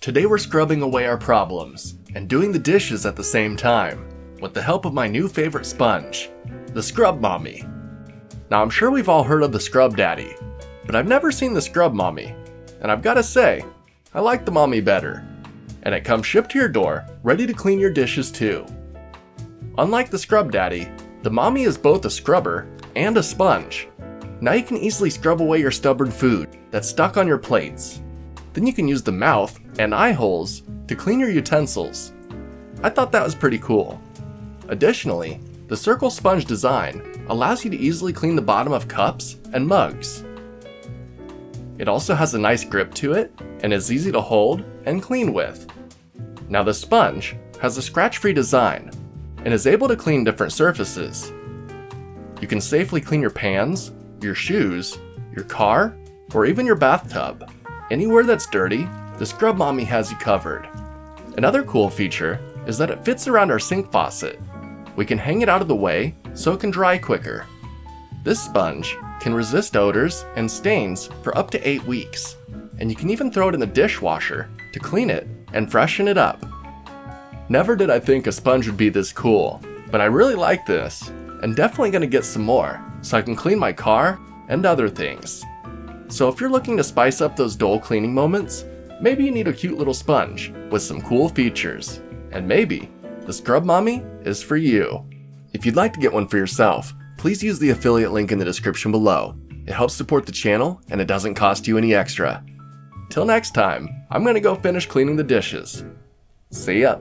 Today we're scrubbing away our problems and doing the dishes at the same time with the help of my new favorite sponge, the Scrub Mommy. Now I'm sure we've all heard of the Scrub Daddy, but I've never seen the Scrub Mommy, and I've gotta say, I like the Mommy better. And it comes shipped to your door, ready to clean your dishes too. Unlike the Scrub Daddy, the Mommy is both a scrubber and a sponge. Now you can easily scrub away your stubborn food that's stuck on your plates. Then you can use the mouth and eye holes to clean your utensils. I thought that was pretty cool. Additionally, the circle sponge design allows you to easily clean the bottom of cups and mugs. It also has a nice grip to it and is easy to hold and clean with. Now the sponge has a scratch-free design and is able to clean different surfaces. You can safely clean your pans, your shoes, your car, or even your bathtub. Anywhere that's dirty, the Scrub Mommy has you covered. Another cool feature is that it fits around our sink faucet. We can hang it out of the way so it can dry quicker. This sponge can resist odors and stains for up to 8 weeks, and you can even throw it in the dishwasher to clean it and freshen it up. Never did I think a sponge would be this cool, but I really like this, and definitely gonna get some more so I can clean my car and other things. So if you're looking to spice up those dull cleaning moments, maybe you need a cute little sponge with some cool features. And maybe the Scrub Mommy is for you. If you'd like to get one for yourself, please use the affiliate link in the description below. It helps support the channel and it doesn't cost you any extra. Till next time, I'm gonna go finish cleaning the dishes. See ya.